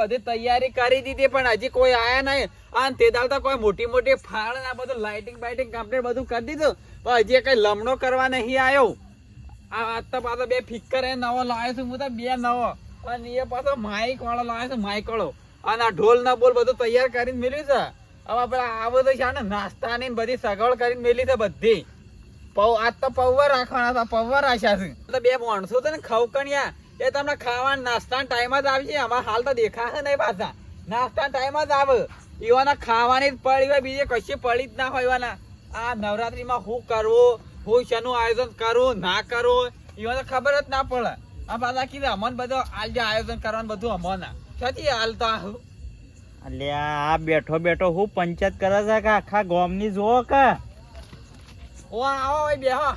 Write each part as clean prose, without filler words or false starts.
બધી તૈયારી કરી દીધી પણ હજી કોઈ આયા નહીં. અને તે દાળ તો કોઈ મોટી મોટી ફાળ આ બધું લાઇટિંગ બાઇટિંગ કમ્પ્લીટ બધું કરી દીધું પણ હજી કઈ લમણો કરવા નહીં આવ્યો. આ તો પાછો બે ફિક્કર એ નવો લાવ્યો છું હું તો બે નવો અને એ પાછો માઇક વાળો લાવ્યો છું માઇક વાળો અને આ ઢોલ ના બોલ બધું તૈયાર કરીને મેલ્યું છે. હવે પેલા આ બધું છે ને નાસ્તાની બધી સગવડ કરીને મેલી છે બધી. આજ તો પૌવા રાખવાના હતા પૌવા રાખ્યા છે. બે માણસો છે ને ખવકણિયા એ તમને ખાવાના નાસ્તાના ટાઈમ જ આવી છે. અમારા હાલ તો દેખાશે નહીં પાછા નાસ્તાના ટાઈમ જ આવે. એવાના ખાવાની જ પડી હોય બીજે કશી પડી જ ના હોય. એવાના આ નવરાત્રીમાં શું કરવું હું શેનું આયોજન કરવું ના કરવું એવા ખબર જ ના પડે. આ પાછા કીધું અમન બધું હાલ જે આયોજન કરવાનું બધું અમોના ક્યાંથી હાલતા અલ્યા આ બેઠો બેઠો હું પંચાયત કરે છે કે આખા ગામની જોવો કે ઓ આવો ભાઈ બેહો.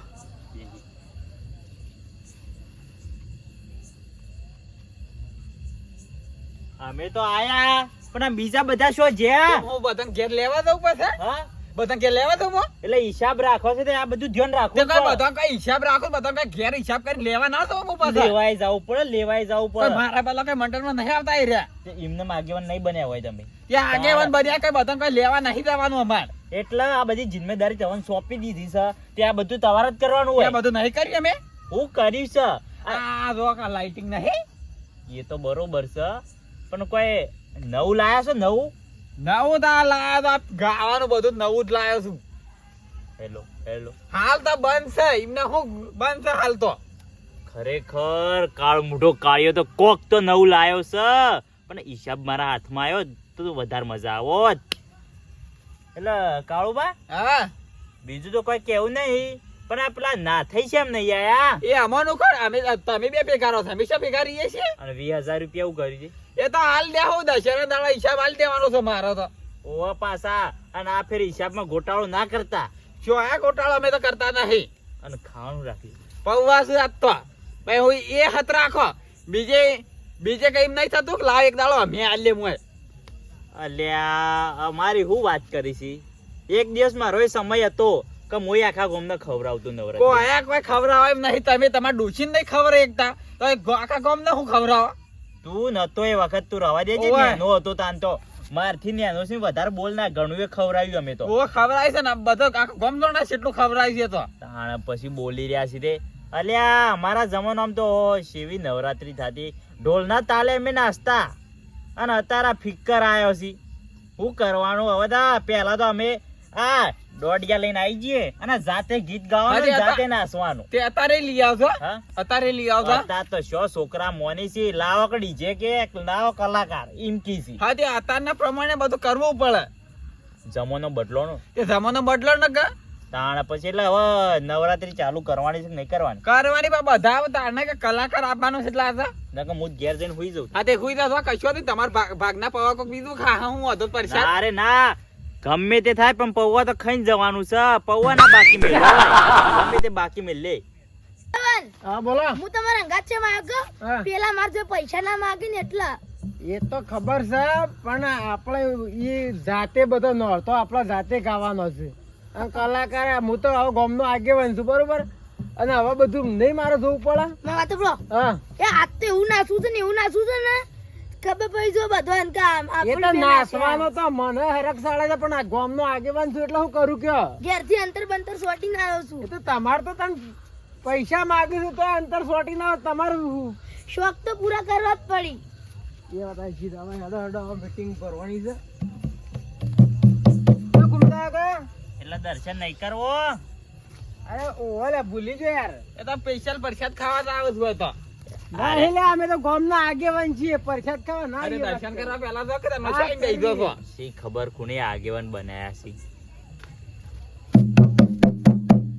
અમે તો આયા પણ આ બીજા બધા શું છે હું બધાને ઘેર લેવા દઉં પછી હા બધાને ઘેર લેવા દઉં એટલે હિસાબ રાખો છે આ બધું ધ્યાન રાખો બધા કઈ હિસાબ રાખો બધા કઈ ઘેર હિસાબ કરીને લેવા ના દઉં હું પાછા લેવાય જવું પડે લેવાય જવું પડે. મારા પેલા કઈ મંડળમાં નહીં આવતા એ રહ્યા એમને આગેવાન નહીં બન્યા હોય તમે ત્યાં આગેવાન બન્યા કઈ બધા કઈ લેવા નહીં જવાનું અમાર એટલે આ બધી જિમ્મેદારી તમને સોંપી દીધી છે ત્યાં બધું તમારે જ કરવાનું હોય. બધું નહીં કર્યું અમે હું કર્યું છે આ જો કા લાઇટિંગ નહીં એ તો બરોબર છે પણ કોઈ નવું લાયા છો નવું નવું તો લાયા તો ગાવાનું બધું નવું જ લાયો છું. હેલો હેલો હાલ તો બંધ છે એમને હું બંધ છે હાલ તો ખરેખર કાળ મોઢો કાળ્યો તો કોક તો નવું લાયો છે પણ હિસાબ મારા હાથમાં આવ્યો તો વધારે મજા આવોત. એટલે કાળુબા હા બીજું તો કોઈ કેવું નહીં પણ આ પેલા ના થઈ છે એમ નહીં આયા એ અમારું ખર અમે તમે બે ભેગા રહો અમે શું ભેગા રહીએ છીએ અને 20,000 રૂપિયા એવું કર્યું છે એ તો હાલ દેવું દશેરા દાડા હિસાબ હાલ દેવાનો છે મારો તો. ઓ પાછા અને આ ફેર હિસાબમાં ગોટાળો ના કરતા શું આ ગોટાળો અમે તો કરતા નહીં અને ખાવાનું રાખી પૌવા છે આજ તો ભાઈ હું એ હાથ રાખો બીજે કઈ નહીં થતું કે લાવ એક દાડો અમે હાલે મુએ અલ્યા અમારી હું વાત કરી છે એક દિવસ મારો સમય હતો કે મોય આખા ગામને ખવડાવતું નવરાત્રી કોઈ આયા કોઈ ખવડાવે એમ નહીં તમે તમારા ડોશીને નહીં ખબર એકતા તો આખા ગામને હું ખવડાવો તું નતો એ વખત તું રવા દેજે નેનો હતો તાન તો મારથી નેનો છે વધારે બોલ ના ઘણું એ ખવડાવ્યું અમે તો ઓ ખવડાય છે ને બધો આખો ગામ નો ના કેટલું ખવડાય છે તો તાણ પછી બોલી રહ્યા છે તે અલ્યા અમારા જમાનામાં તો શેવી નવરાત્રી થતી ઢોલના તાલે અમે નાચતા અને અત્યારે ફિક્કર આવ્યો છે શું કરવાનું હવે તો પહેલા તો અમે આ દોઢિયા લઈને આવી જઈએ અને જાતે ગીત ગાવાનું જાતે નાચવાનું તે અત્યારે લઈ આવજો અત્યારે લઈ આવજો અત્યારે તો શો છોકરા મોની છે લાવો કે ડીજે કે લાવો કલાકાર એમ કી છે હા તે અત્યારના પ્રમાણે બધું કરવું પડે જમાનો બદલોનો તે જમાનો બદલો ને કે તાણ પછી એટલે હવે નવરાત્રી ચાલુ કરવાની છે નહીં કરવાની બધા તારને કે કલાકાર આપવાનું છે એટલે આજા નકર હું ઘેર જઈને હુઈ જાઉં હા તે હુઈ જશો કશો નહીં તમારા ભાગના પવા કોક બીજું ખા હું હતો પરસાદ અરે ના ગમે તે થાય પણ પૌવા તો ખાઈને જવાનું છે પૌવા ના બાકી મેલ ગમે તે બાકી મેલ લે હા બોલો હું તમારા અંગાત છે માંગો પેલા માર જો પૈસા ના માંગે ને એટલા એ તો ખબર છે પણ આપણે એ જાતે બધો નોરતો આપણા જાતે ગાવાનો છે અને કલાકાર હું તો હવે ગામનો આગેવાન છું બરોબર અને હવે બધું નહીં મારે જોવું પડે મારા તો બ્રો હા એ આજ તો એવું નાચું છે ને એવું નાચું છે ને ખબર પડી જો બધો કામ એ તો નાચવાનો તો મને હરક સાડે છે પણ આ ગામનો આગેવાન છું એટલે હું કરું કયો ઘેર થી અંતર બંતર સોટીને આવ્યો છું એ તો તમારે તો તને પૈસા માંગુ છું તો અંતર સોટી ના તમારું શોખ તો પૂરા કરવા જ પડી એ વાત છે તમે હેડો મીટિંગ કરવાની છે એટલે દર્શન નહીં કરવો અરે ઓલે ભૂલી ગયો યાર એ તો સ્પેશિયલ પ્રસાદ ખાવા જ આવે છે તો ના લે અમે તો ગામના આગેવાન છીએ પ્રસાદ ખાવા ના અરે દર્શન કરવા પહેલા તો કે તમે સાઈ ગઈ ગયો છો સી ખબર કોને આગેવાન બનાયા છે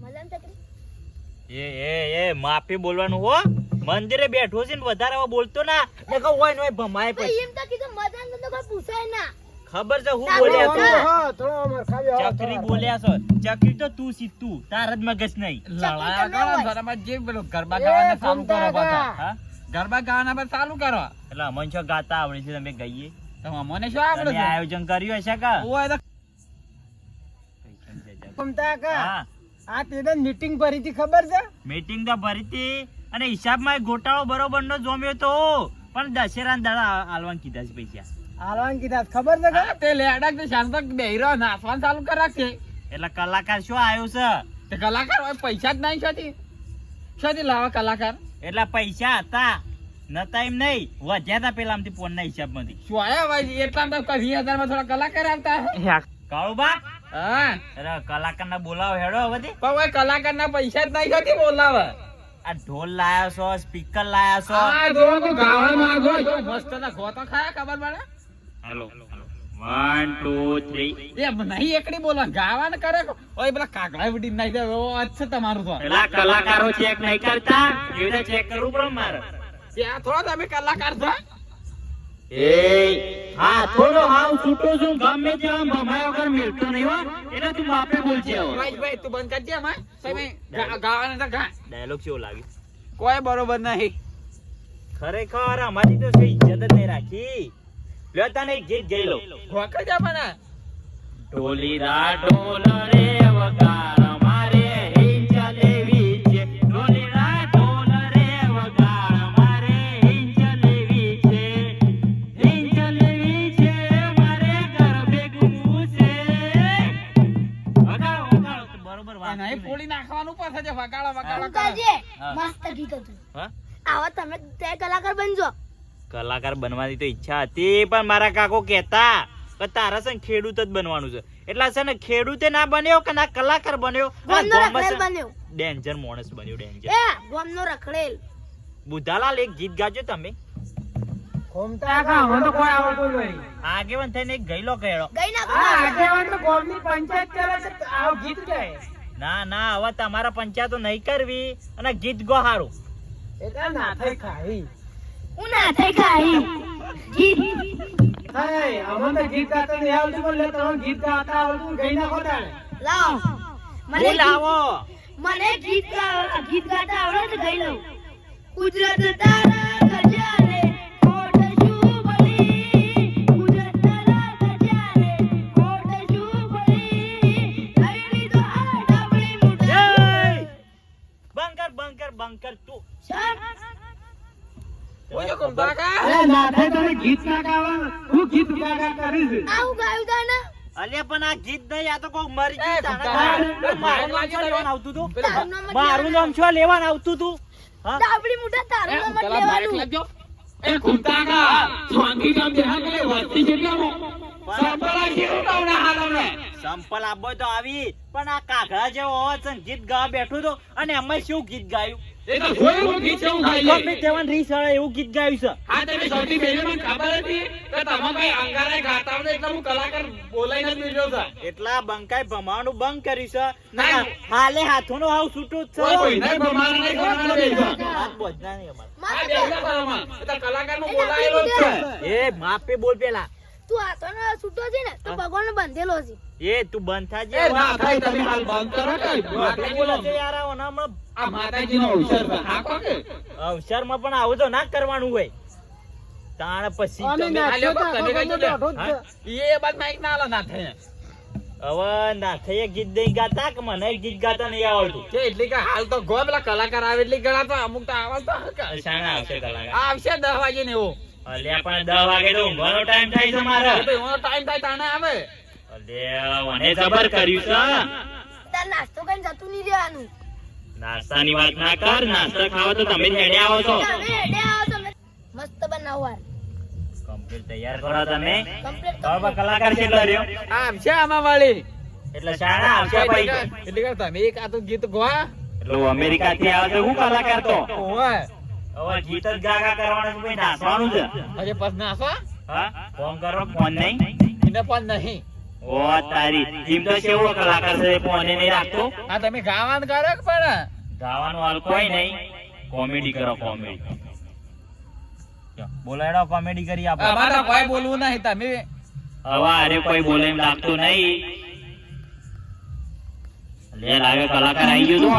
મલમ તકરી એ માફી બોલવાનું હો મંદિરે બેઠો છે ને વધારે હવે બોલતો ના નકો હોય નોય ભમાય પછી એમ તો કીધું મજાન તો કોઈ પૂછાય ના ખબર છે હું બોલ્યા છો હા થોડો અમાર ખાવી ચકરી બોલ્યા છો ચકરી તો તું સીતું તાર જ મગજ નહીં લડાયા કરો જરા જે પેલો ગરબા ગાવાના ચાલુ કરો પાછા હા ગરબા ગાવાના બસ ચાલુ કરો એટલે અમન છો ગાતા આવડે છે તમે ગઈએ તો મને શું આવડે છે આયોજન કર્યું હશે કા ઓય તો કમતા કા હા આ તેદન મીટિંગ ભરી હતી ખબર છે મીટિંગ તો ભરી હતી અને હિસાબમાં ગોટાળો બરોબર નો જોમ્યો તો પણ દશેરા દાડા આલવાન કીધા છે પૈસા. હાલવાન કીધા ખબર છે કે હા, તે લેડાક તે શાંત બેહીરો નાચવાનું ચાલુ કરી રાખશે. એટલે કલાકાર શું આવ્યો છે? તે કલાકાર હોય પૈસા જ નહીં શોધી લાવે કલાકાર. એટલે પૈસા હતા નતા એમ નહીં, વધ્યા હતા પેલા આમથી ફોનના હિસાબમાંથી. શું આયા ભાઈ એટલા તો 20,000 માં થોડા કલાકાર આવતા હે. કાળુબા, હા અરે કલાકારને બોલાવો હેડો હવેથી. પણ ભાઈ કલાકાર ના પૈસા જ નહીં શોધી બોલાવે. આ ઢોલ લાયા છો, સ્પીકર લાયા છો. આ જો તો ગાવામાં ગો જો મસ્ત ના ગો તો ખાયા ખબર પડે. હેલો 1 2 3. એ નહીં એકડી બોલો ગાવાનું કરે ઓય પેલા કાકડા ઉડી નાઈ દે ઓ અચ્છા તમારું તો પેલા કલાકારો ચેક નહીં કરતા, એમને ચેક કરવું પડે મારે. ત્યાં થોડો તમે કલાકાર છો. એ હા થોડો હાવ છૂટો છું, ગમે ત્યાં ભમાયો વગર મિલતો નહીં હો. એટલે તું બાપે બોલજે હવે. ભાઈ તું બંધ કરજે માં તમે ગાવાનું તો ગા. ડાયલોગ કેવો લાગે? કોઈ બરોબર નહીં. ખરેખર અમારી તો કોઈ ઇજ્જત જ નહીં રાખી. લ્યો તને એક ગીત ગઈ લો. વખત જા મને ઢોલી રા ઢોલ રે વગાર મારે હિંચા લેવી છે. ઢોલી રા ઢોલ રે વગાર મારે હિંચા લેવી છે. હિંચા લેવી છે મારે ગરબે ઘૂમવું છે. વગાડો વગાડો તો બરોબર વાત નહીં પોળી નાખવાનું પાસે છે વગાડો વગાડો કરે. અંકલજી, હા. મસ્ત ગીત હતું. હા, આવો તમે તે કલાકાર બનજો. કલાકાર બનવાની તો ઈચ્છા હતી, પણ મારા કાકો કહેતા કે તારા છે ને ખેડૂત જ બનવાનું છે. એટલે છે ને ખેડૂતે ના બન્યો કે ના કલાકાર બન્યો, ગોમનો રખડેલ બન્યો. ડેન્જર માણસ બન્યો ડેન્જર. એ ગોમનો રખડેલ. બુધાલાલ એક ગીત ગાજો તમે. ઘૂમતા કા મને તો કોઈ આવડતું નહીં. આગેવાન થઈને એક ગઈલો કહેડો. ગઈ ના હા આગેવાન તો ગામની પંચાયત કરે છે આવ ગીત ગાય. ના ના હવે તમારા પંચાયતો નહીં કરવી અને ગીત ગો હારું. એટલે ના થઈ ખાઈ. હું ના થઈ ખાઈ. ગીત hey અમને તો ગીત ગાતા નહીં આવડતું પણ લે તમે ગીત ગાતા આવડતું ગઈ નાખો તાણે. લાવો. મને બોલાવો. મને ગીત ગાતા આવડે તો ગઈ લઉં. કુદરત તારા ગજારે ખોટ શું ભલી. કુદરત તારા ગજારે ખોટ શું ભલી. હરી તો આ ડાબડી મુઠા. બંકર બંકર બંકર તું. ઓય કુંભા કા એ ના થાય તને ગીત ના ગાવા હું ગીત ગાગા કરીશ. આવું ગાયું તાને. અલ્યા પણ આ ગીત નહીં, આ તો કોઈ મરી એ ગયું. કુંભા, મારું નામ શું લેવાનું આવતું તું? તારું નામ જ મારું નામ શું લેવાનું આવતું તું? હા? ડાબડી મુઠા તારું નામ જ પેલા માઇક લેવાનું. લાગજો. એ કુંભા કા સ્વાંગી નામ બેહા કરે વસ્તી જેટલા સંપલા કેવું નાવના હાલને. સંપલ આપો તો આવી, પણ આ કાઘડા જેવો હોત છે ને ગીત ગાવા બેઠો તો, અને એમાં શું ગીત ગાયું? એ તો જોયું ગીત કેવું ખાઈ લે. ગમે તેવાને રીસ આવે એવું ગીત ગાયું છે. હા તમે સૌથી પહેલી મને ખબર હતી કે તમે ભાઈ અંગારે ગાતા હોય એટલે હું કલાકાર બોલાઈને જ મળ્યો છે. એટલા બંકાઈ ભમાવાનું બંધ કર્યું છે. ના. હાલે હાથોનો હાવ છૂટું જ કોઈ છે. કોઈને ભમાવાનું નહીં, ભમાવાનું નહીં. હાથ બોજના નહીં અમારે. આ બેસા તારામાં. એ તો કલાકારનો બોલાયેલો જ છે. એ માપે બોલ પેલા. તું હાથોનો છૂટો છે ને તો ભગવાન બંધેલો છે. એ તું બંધ થાજે. એ ના થાય તમે હાલ બંધ કરો કે માતાજી બોલો. બોલે યાર આવો ને હમણાં આ માતાજીનો અવસર છે. હા કોકે? અવસરમાં પણ આવું તો ના જ કરવાનું હોય. તાણ પછી અમે તમે ના આલ્યો તો તમે કઈ ભગવાનનો જોડે? બેઠો જ હા? છે. એ બાદ માઈક ના આલો ના થાય. હવે ના થઈ ગીત નહીં ગાતા કે મને ગીત ગાતા નહીં આવડતું. કે એટલી કે હાલ તો ગો પેલા કલાકાર આવે એટલી ગળા તો અમુક તો આવડતો હશે. શાણા આવશે કલાકાર. આ આવશે 10 વાગે ને એવું. અલ્યા પણ 10 વાગે તો ઊંઘવાનો ટાઈમ થાય છે મારે. એ તો એનો ટાઈમ થાય તાણે આવે. અલ્યા મને જબર કર્યું છે. તાર નાસ્તો કઈ જતું નહીં રહેવાનું. નાસ્તાની વાત ના કર. નાસ્તા ખાવા તો તમે જ હેડે આવો છો. તમે હેડે આવો તમે મસ્ત બનાવવા. કમ્પ્લીટ તૈયાર કરો તમે. કમ્પ્લીટ હવે કલાકાર કેટલો રહ્યો? આ આવશે આમાં વાળી. એટલે શાણા આવશે ભાઈ. એટલે કે તમે એક આ તો ગીત ગવા. એટલે અમેરિકા થી આવે તો હું કલાકાર તો. ઓય. હવે ગીત જ ગાગા કરવાનું છે ભાઈ, નાચવાનું છે. હજે પસ નાસો. હા ફોન કરો. ફોન નહીં. એને પણ નહીં. ઓ તારી જીમ તો કેવો કલાકાર છે, ફોને નહીં રાખતો. આ તમે ગાવાનું કરો કે પણ ગાવાનું હાલ કોઈ નહીં. કોમેડી કરો કોમેડી. બોલાડો કોમેડી કરી આપણે. અમારે કોઈ બોલવું નહીં તમે હવે અરે કોઈ બોલે એમ લાગતું નહીં. લે લાગે કલાકાર આવી ગયો તો.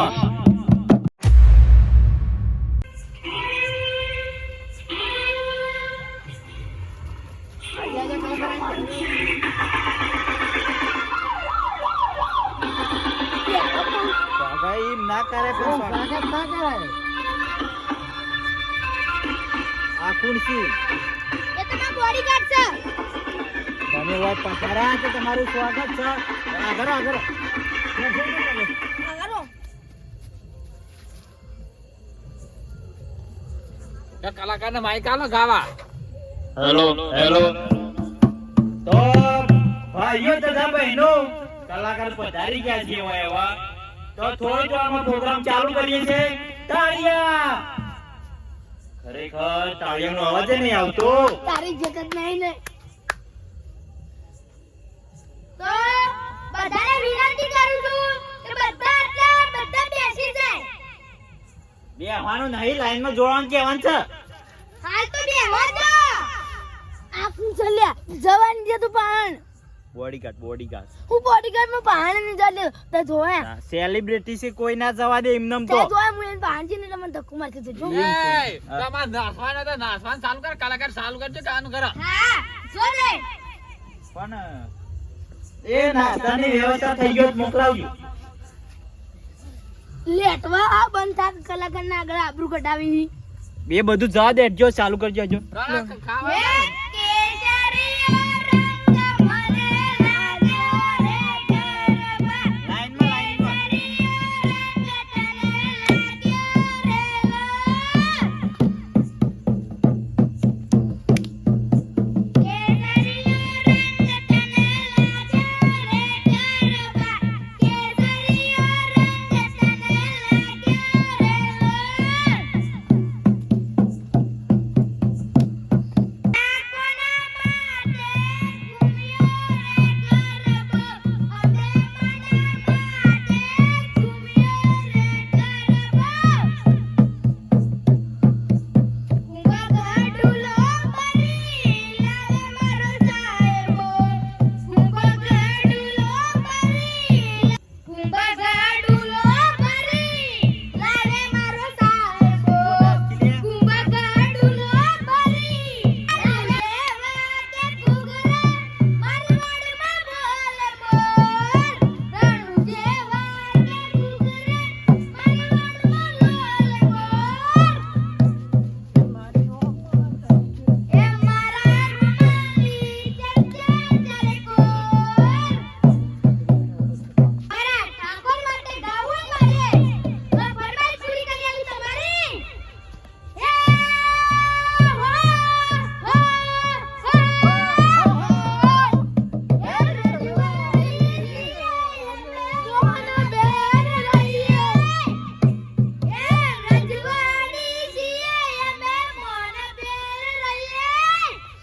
સ્વાગત ના કરાય. આ કોણ છે? એ તમારો બોડીગાર્ડ છે. તમે હોય પધાર્યા તો તમારું સ્વાગત છે. આગળ આગળ આગળ. કલાકારને માઈક આલો ગાવા. હેલો તો ભાઈઓ તથા બહેનો કલાકાર પધારી ગયા છે એવા તો થોડી વારમાં પ્રોગ્રામ ચાલુ કરીએ છે. તાળીયા. ખરેખર તાળીયાનો અવાજ જ નહીં આવતો. તારી જગત નહીં ને. તો બધાને વિનંતી કરું છું કે બધા બેસી જાય. બે અમારું નહીં લાઈનમાં જોવાનું કહેવાનું છે. હાલ તો બેહો જો. આ ફૂલ ચલ્યા જવાની છે તું પાણ. બોડીગાર્ડ હું બોડીગાર્ડ માં પાણ નહીં ચાલ્યો તે જોયા. સેલિબ્રિટી છે કોઈ ના જવા દે એમનેમ તે તો. જોયા હું એને પાણ છે ને તમને ધક્કો મારતી જજો. એ તમાર નાસવાના તો નાસવાનું ચાલુ કર. કલાકાર ચાલુ કરજો કે આનું કરો. હા જો દે. પણ એ નાસ્તાની વ્યવસ્થા થઈ ગયો તો મોકલાવજો. લેટવા આ બંધ થા કલાકારના આગળ આબરૂ કઢાવી. બે બધું જવા દેજો ચાલુ કરજો હજુ. કરો, ખાવા.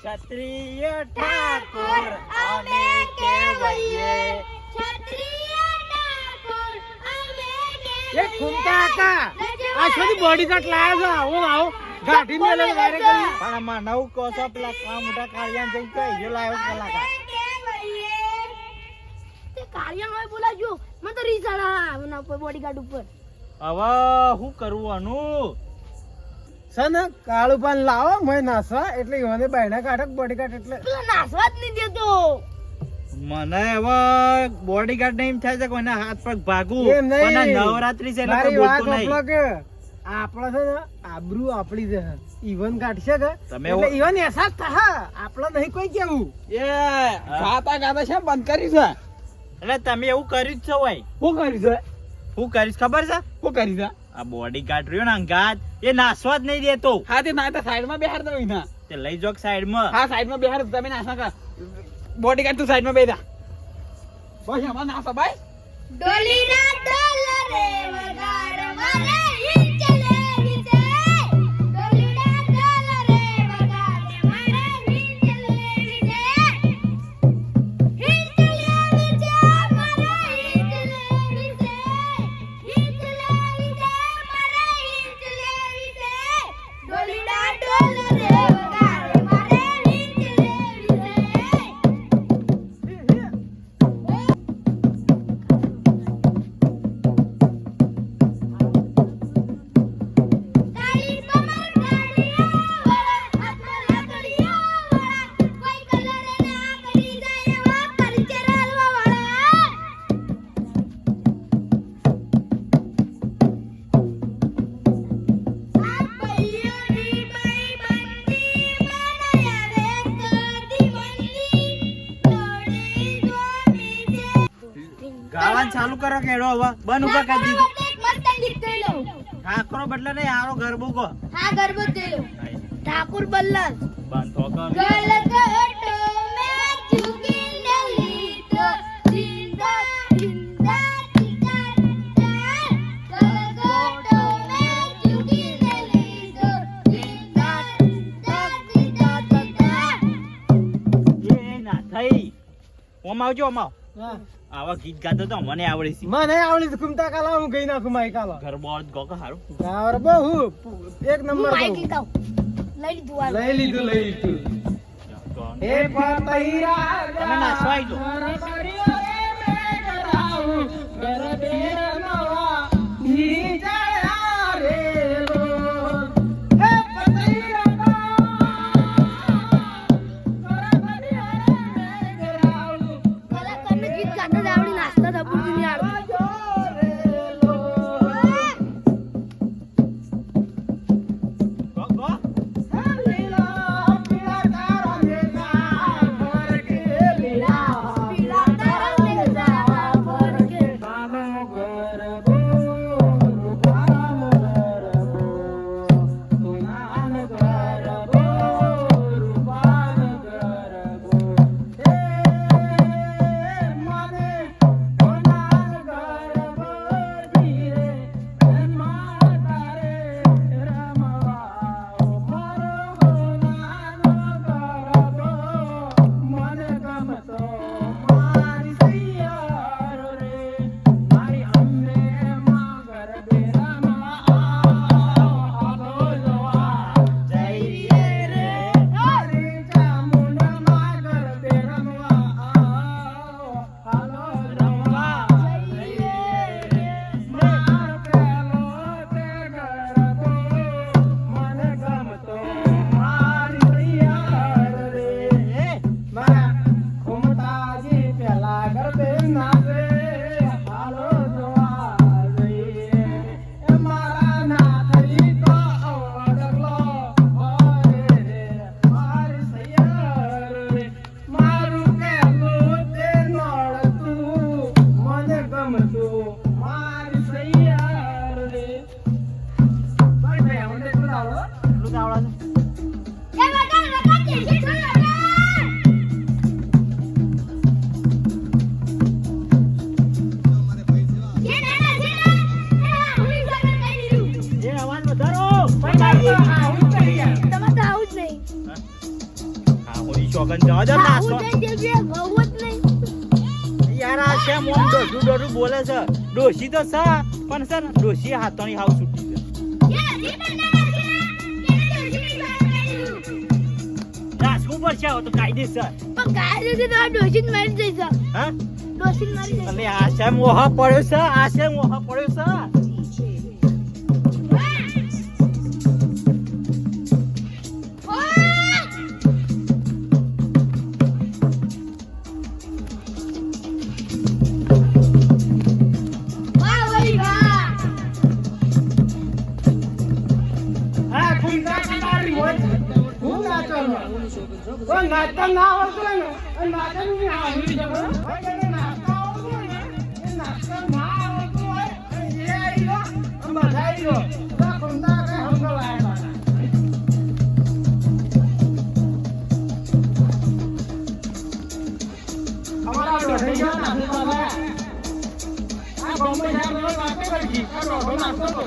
ક્ષત્રિય ઠાકોર અમે કહેવાઈએ. એ ખૂંટા કાકા આ સુધી બોડીગાર્ડ લાયા છો. આવો ગાડી મેલે વારે કરી. પણ આમાં નવ કોસો પેલા કામ મોટા કાળિયાને જઈને કહી ગયો લાવ્યો કલાકાર. તે કાર્યનો બોલાજો. મને તો રીસાડા આવના ઉપર બોડીગાર્ડ ઉપર. હવે શું કરવું આનું? છે ને કાળું પાન લાવો મેં નાસવા એટલે ઈવને બાયના કાઢક બોડીગાર્ડ એટલે પેલા નાસવા જ નહીં દેતો. મને હવે બોડીગાર્ડ નહીં થાય છે કોઈના હાથ પગ ભાગું. એમ નહીં. પણ આ નવરાત્રી છે એટલે મારી કોઈ વાત બોલતું નહીં. આપલો કે આપણા છે ને આબરૂ આપણી છે. ઈવન કાઢશે કે તમે એટલે ઈવન એસાસ થા આપણો નહીં કોઈ કેવું. એ ગાતા ગાતા છે બંધ કરી છે. એટલે તમે એવું કર્યું જ છો ભાઈ. શું કરી છે? શું કરીશ ખબર છે? શું કરી છે? આ બોડીગાર્ડ રહ્યો ને અંગાત એ નાસવા જ નહીં દેતો. હા તે ના સાઈડમાં બેહાર દો એના. તે લઈ જો સાઈડમાં. હા સાઈડમાં બેહાર તમે નાસા કર. બોડીગાર્ડ તું સાઈડમાં બેઠા. બસ એમાં નાસો ભાઈ. ડોલીના ડોલ રે વગાડ મારે હિંચલે વિશે. ડોલીના ડોલ રે વગાડ મારે હિંચલે વિશે. હિંચલે વિશે મારે હિંચલે વિશે. હિંચલે વિશે મારે હિંચલે વિશે. ડોલીના ડોલ રે વગાડ મારે હિંચલે વિશે. હેડો હવે બન ઉપર કરી દીધું મસ્ત ગીત ગાઈ લઉં. ઠાકોર બદલે નહીં આરો ગરબો કો હા ગરબો જ ગાઈ લઉં. ઠાકુર બલ્લર બન ઠોકર ગલગોટો મેં ચૂકીને લીધો જિંદા જિંદા જિંદા ગલગોટો મેં ચૂકીને લીધો જિંદા જિંદા જિંદા એ ના થઈ ઓમ આવજો ઓમ આવ હા. આવા ગીત ગાતો તો મને આવડે છે મને આવડી તો ઘૂમતા કાલા હું ગઈ નાખું માઈ કાલા ગરબો આવડે તો ગોકો હારું ગાવર બહુ એક નંબર હું બહુ. આઈ ગીત આવું. લઈ લીધું આ. લઈ લીધું હે પતૈરા તમે નાચવા આઈ જાઓ. ગરબડિયો રે મેઘરાવું, ગરબે રમવા નીચળ્યા રે લોલ. હે પતૈરા ગરબડિયો રે મેઘરાવું, કલાકારને ગીત ગાતા જ આવડી, નાચતા જ આપણું નહીં આવડતું. આજો રે લોલ. ગો ગો હે લીલા પીળા તારા મેઘા ભર કે લીલા પીળા તારા મેઘા ભર કે. કાનો ગરબો રૂપાનો ગરબો સોનાનો ગરબો રૂપાનો ગરબો હે મને સોનાનો ગરબો ધીરે માતા રે રમવા મારો સોનાનો ગરબો મને ગમતો મારી સૈયારો રે મારી અમને માં ગરબે રમવા આવો જોવા જઈએ રે મારી ચામુંડા માં ગરબે રમવા હાલો રમવા જઈએ રે મારો પેલો તે ગરબો મને ગમતો મારી સૈયારો રે મારા ઘૂમતાજી પેલા ગરબે નાચે હાલો જોવા જઈએ એ મારા નાથઈ તો અવડલો હોય રે મારી સૈયારો રે મારું પેલું તે નડતું મને ગમતું મારી સૈયારો રે ભાઈ અમને શું આવડો એટલું તો આવડે એ વગર વગર દેશી છોડો રે. જે નાના છે ને, એના હુઈ વગર ગાઈ દીધું. એ અવાજ વધારો ભાઈ આવું કરી યાર તમારે તો આવું જ નહીં. હા હોઈ શોકન જવા દો નાચો આવું જ નહીં, જે બહુ જ નહીં. યાર આ છે મોમ ડોડું બોલે છે ડોશી તો છે પણ છે ને ડોશી હાથોની હાવ છૂટી છે જે હજી પણ નાના છે ને, એને દેશી નહીં વગર ગાઈ દીધું. નાચવું પડશે હવે તો કાયદેસર પણ ગાઈ દીધી તો આ ડોશી જ મારી જઈશ. હા ડોશી જ મારી જઈશ. એટલે આ છે મોહ પડ્યો છે આ છે મોહ પડ્યો છે વાહ ભાઈ વાહ. હા ઘૂમતા કટારી હોય હું નાચવાનું કોઈ નાચતા ના આવડતું હોય ને એ નાચવાનું બી આવડી જવું ભાઈ જેને નાચતા આવડતું હોય ને એ નાચતા ના આવડતું હોય એ આવી ગયો અને બધા આવી ગયો તો ઘૂમતા કઈ હંગલ આવ્યા અમારા દોઢી ગયા નાચી બાબા આ બોમ્બે સાહેબ એવો નાચે કરી આ દોઢો નાચતો હતો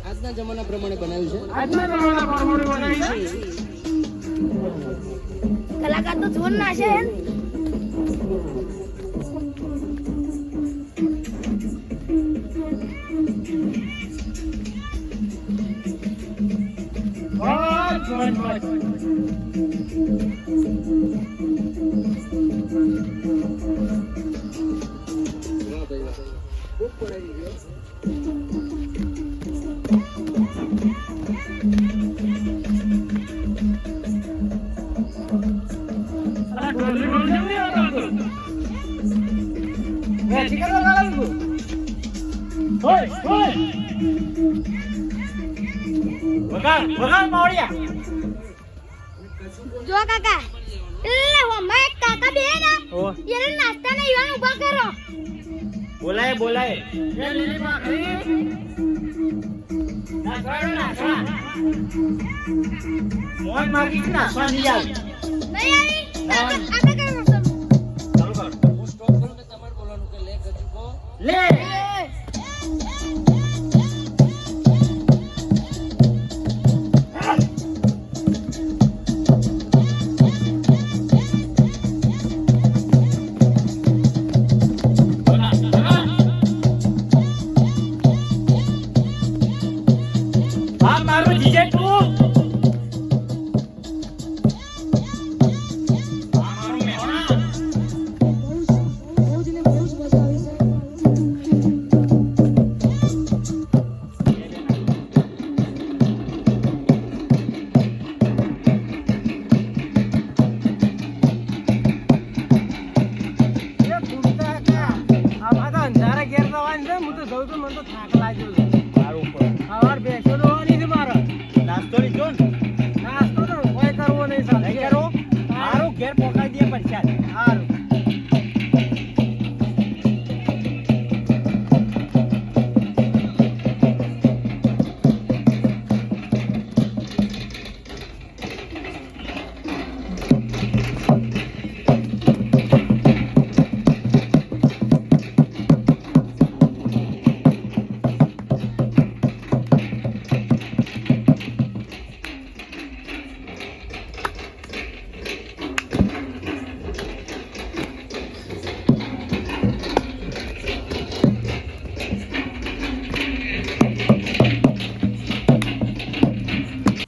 આજના જમાના પ્રમાણે બનાવ્યું છે આજના જમાના પ્રમાણે બનાવી છે કલાકાર તો જોર ના છે. બસ બસ વાહ ભાઈ વાહ ખૂબ પડાવી ગયો અલા ઢોલી ઢોલ જેમ નહીં આવતો મેં ચિકન લગાડું હોય હોય વગાડ માવડિયા જો કાકા એટલે હો મેં કાકા કાકા બે ના ઓ એને નાસ્તા ને ઈવાન ઉભા કરો. બોલાય બોલાય એ લીલી ભાખરી મોજ માગી ના સ્વાદી આવી નહીં આવી આપણે કઈ વસ્તુ ચાલુ કર હું સ્ટોપ કરું તો તમારે બોલવાનું કે લે ગજુકો લે આ મારું જીજે તું આ મારું મેહોણા એ કુંતા કા આમાં તો અંધારા ઘેર જવાનું છે હું તો જઉં છું મને તો થાક લાગ્યો છે મારું ઉપર સવાર બેસો દોવાની છે મારે નાસ્તો લીધો ને નાસ્તો તો કોઈ કરવો નહીં સાહેબ નહીં કરો મારું ઘેર પહોંચાડી દે પૈસા સારું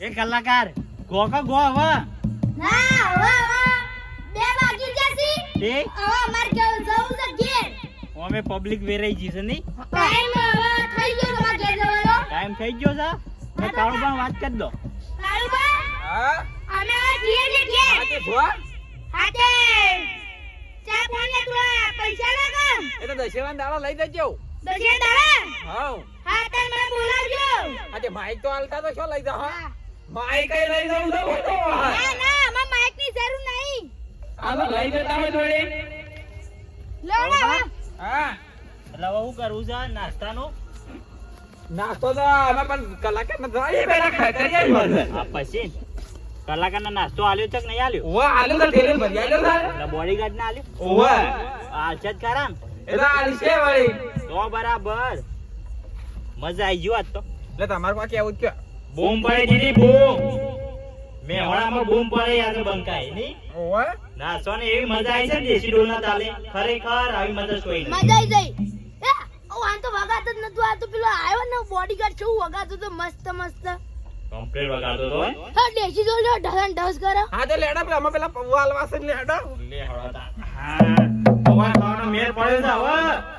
એ કલાકાર ગો કા ગો હવે ના હવે બે બાકી જસી તે હવે અમાર કેવું જવું છે ઘેર અમે પબ્લિક વેરાઈ જશે નહીં ટાઈમ હવે થઈ ગયો તમાર ઘેર જવાનો ટાઈમ થઈ ગયો છે મેં કાળો પણ વાત કરી દો કાળુબા હા અમે ઘેર ને ઘેર આ તે ભુવા હાતે ચા પાણી તું પૈસા લાગા એ તો દશેવાન દાડા લઈ જજો દજે દાડા હાઉ હા તને મને બોલાવજો આ તે માઈક તો હાલતા તો શું લઈ જા હા માઈક કઈ લઈ જાઉં તો બોલો ના ના અમાર માઈક ની જરૂર નહીં આલો લઈ જતા હોય જોડે લો ને હવે હા એટલે હવે શું કરવું છે નાસ્તાનું નાસ્તો તો અમે પણ કલાકાર ને જાય પેલા ખાઈ આવી આ પછી કલાકારનો નાસ્તો આલ્યો છે કે નહીં આલ્યો ઓવા આલુ તો ઠેલે ભરી આલ્યો તારે એટલે બોડીગાર્ડ ને આલ્યો ઓવા આલશે જ ખરા ને? એ તો આલી છે વળી તો બરાબર મજા આવી ગયો આજ તો એટલે તમારે કોઈ કેવું જ કે બૂમ પડી દીધી બૂમ મેહોણામાં બૂમ પડે યાર બંકાય નહીં ઓવા નાસ્તો ને એવી મજા આવી છે ને દેશી ડોલના તાલે ખરેખર આવી મજા કોઈ નહીં મજા આવી જઈ એ ઓ આન તો વગાત જ નતું આ તો પેલો આવ્યો ને બોડીગાર્ડ છું વગાતો તો મસ્ત મસ્ત કમ્પ્લીટ વગાડતો તો હા દેશી જોડે ઢસન ઢસ કરે હા તો લેડા પેલા અમે પેલા પૌવા હલવા છે લેડા લે હળતા હા પૌવા ખાવાનો મેળ પડ્યો છે હવે